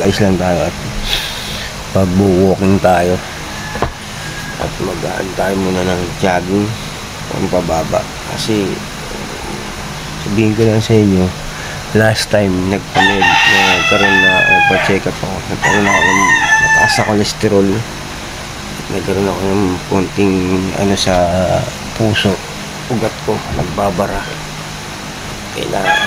Ayos lang tayo at pag-walking tayo at magaan tayo muna ng jogging ang pababa kasi sabihin ko lang sa inyo, last time nagkaroon na pa-check up ako, nagkaroon ako ng mataas na cholesterol, nagkaroon ako ng konting sa puso, ugat ko nagbabara. Kailangan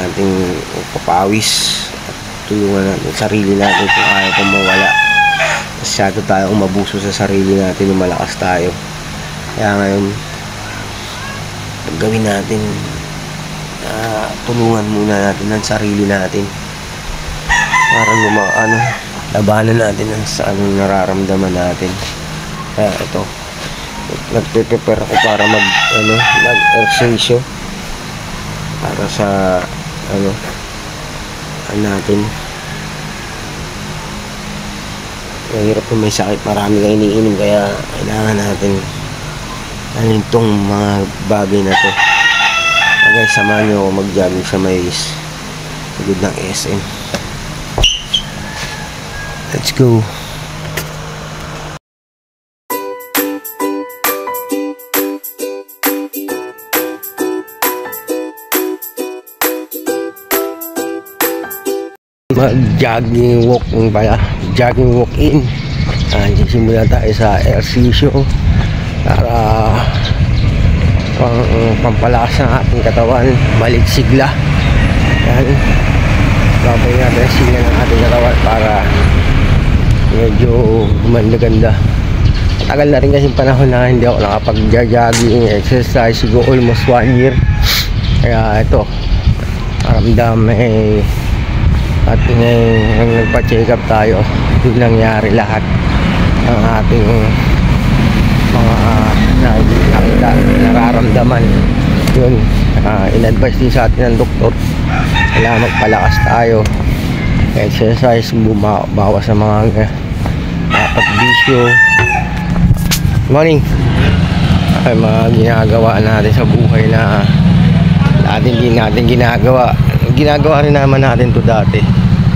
natin papawis at tulungan natin sarili natin kung ayaw kong mawala. Masyado tayo umabuso sa sarili natin nung malakas tayo. Kaya ngayon gawin natin, tulungan muna natin ang sarili natin para labanan natin sa anong nararamdaman natin. Kaya ito, nagpe-prepare ako para mag-exercise para sa natin. Mahirap kung may sakit, marami kayo iniinom, kaya kailangan natin itong mga bagay na to. Guys, samahan nyo ako mag-jogging sa may good ng SM. Let's go. Mag-jogging walk jogging walk in. Sisimula tayo sa exercise para pampalakas ng ating katawan, balik sigla. Yan, babay natin ang sigla ng ating katawan para medyo gumanda-ganda. Tagal na rin kasi panahon na hindi ako nakapag-jogging exercise, siguro almost 1 year. Kaya ito, maramdam at ngayon nagpa-check up tayo, yung nangyari lahat ng ating mga nakita, nararamdaman. Yun, in-advise din sa atin ng doktor, kailangan magpalakas tayo, exercise, bawas sa mga bisyo. Morning. Ay, mga ginagawa natin sa buhay na din natin ginagawa rin naman natin to dati,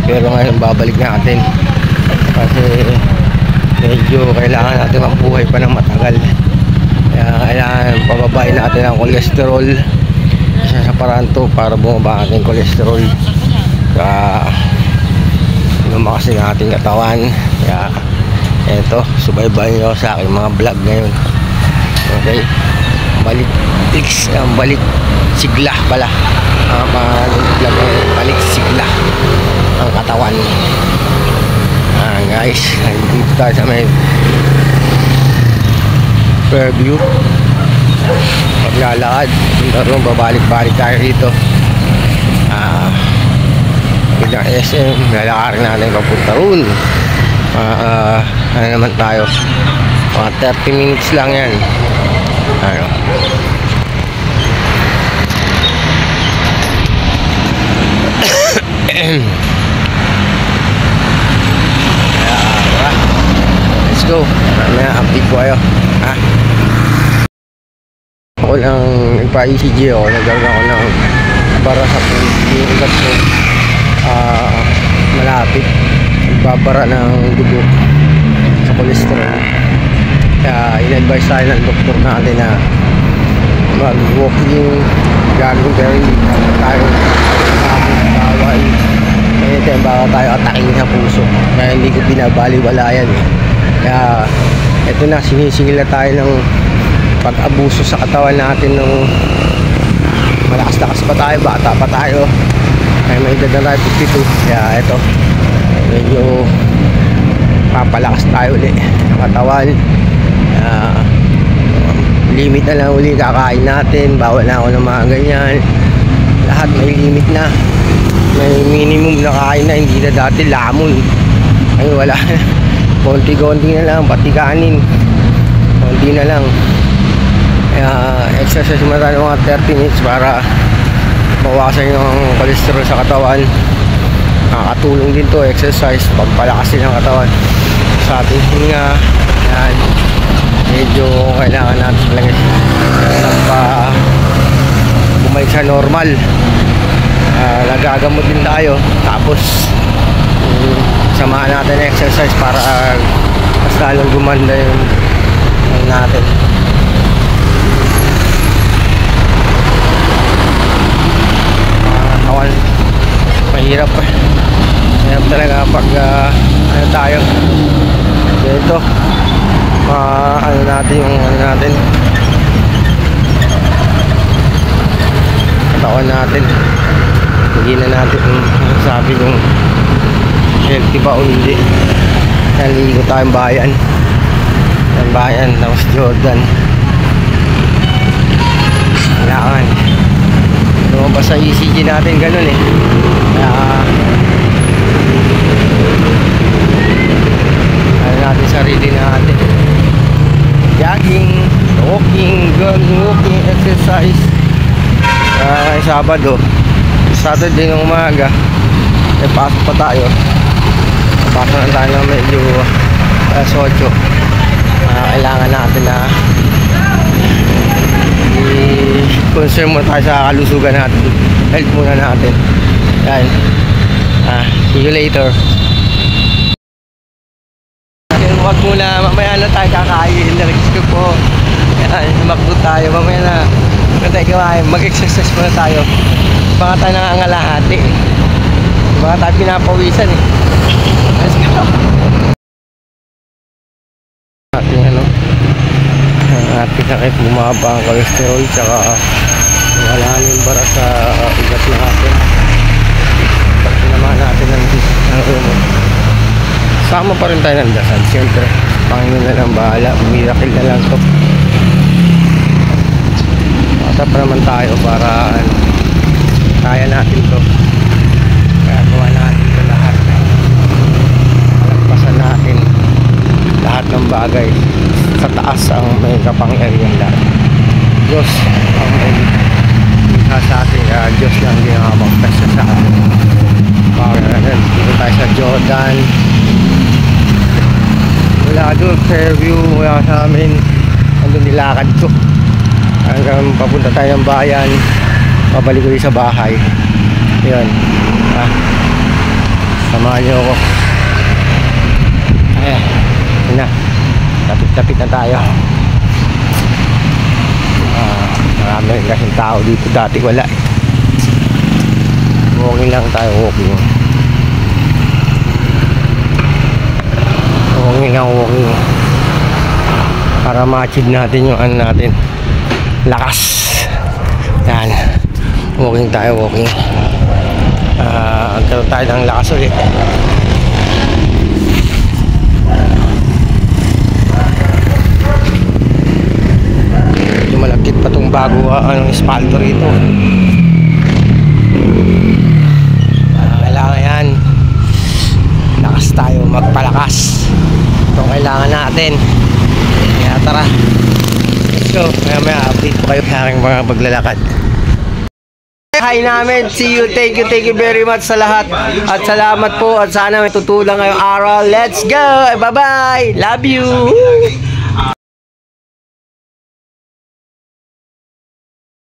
pero ngayon babalik natin kasi medyo kailangan natin mabuhay pa ng matagal. Kaya kailangan pababain natin ang cholesterol. Isa sa paraan to para bumaba ang ating cholesterol, kaya lumakas ang ating katawan. Kaya eto, subaybayan nyo sa aking mga vlog ngayon. Okay, balik sigla pala balik sigla ang katawan. Guys, dito tayo sa may Fairview, maglalakad doon, babalik-balik tayo rito biglang SM, lalakarin natin papunta roon. Naman tayo, mga 30 minutes lang yan. Let's go. Mamaya update ko kayo. Ako lang nagpa-ECG ako, nagawin ako ng para sa ugat ko, malapit, nagbabara ng dugo sa cholesterol. Kaya in-advise tayo ng doktor natin na mag-walking, jogging, pero hindi tayo bawal. Kaya baka tayo atakin sa puso, kaya hindi ko binabaliwala yan. Kaya ito na, sinisingil na tayo ng pag-abuso sa katawan natin ng malakas-lakas pa tayo, bata pa tayo, kaya may edad na tayo 52. Kaya ito, medyo papalakas tayo ulit ng katawan. Limit na lang uli kakain natin, bawal na ako ng mga ganyan, lahat may limit na, may minimum na kain na, hindi na dati lamon, ay wala na, konti-konti na lang, pati kanin konti na lang. Kaya exercise muna tayo mga 30 minutes para bawasan yung cholesterol sa katawan. Nakakatulong din to exercise, pampalakas din ang katawan sa ating hinga. Yan, medyo kailangan natin lang bumalik sa normal. nagagamot din tayo. Tapos samahan natin ng exercise para mas lalong gumanda yung natin. Kawan, mahirap talaga pag ano tayo dito, ano natin yung ano natin, katawan natin. Hindi na natin sabi kung healthy ba o hindi. Naligo tayong bayan, ang bayan, tapos Jordan. Kailangan lumabas sa ECG natin, ganun eh. Kaya ano natin sarili natin, jogging, walking, walking exercise. Sabado, Saturday ng umaga, pasok pa tayo. Pasok na tayo ng medyo alas 8. Kailangan natin na i-concern muna tayo sa kalusugan natin, health muna natin. Yan. See you later. Huwag muna, mamaya na tayo kakain. Nalagis ko po. Yan, makdo tayo. Mamaya na tayo kawain. Mag-exercise muna tayo. Baka tayo nangangalahati. Baka tayo pinapawisan eh. Let's go. Ating ano, ating sakit, bumaba ang cholesterol, tsaka wala na yung bara sa ugat natin. Pag sinamahan natin ng sama pa rin tayo ng dasal. Siyempre, Panginoon na lang bahala. Miracle na lang to. Matap naman tayo para kaya natin to. Kaya gawa natin to lahat. Malagpasan natin lahat ng bagay. Sa taas ang may kapangyarihan lahat. Diyos ang may sa atin. Diyos lang din ang magpasya sa atin. Dito tayo sa Jordan. Wala doon, Fairview, wala sa amin. Andun nilakad ko hanggang papunta tayo ng bayan, pabalik ulit sa bahay. Yun, samahan nyo ako. Yun na, tapit-tapit na tayo. Marami rin kasing tao dito, dati wala. Walking lang tayo, walking. Walking para ma-achieve natin yung ano natin, lakas. Yan, walking tayo, walking. Magkaroon tayo ng lakas ulit. Medyo malagkit pa itong bago anong espalto rito. Kailangan yan, lakas tayo, magpalakas. Ito kailangan natin. Kaya tara, let's go. Maya update po kayo sa aking mga paglalakad. Hi namin, see you, thank you very much sa lahat. At salamat po, at sana may tutulang ngayong araw. Let's go, bye bye, love you.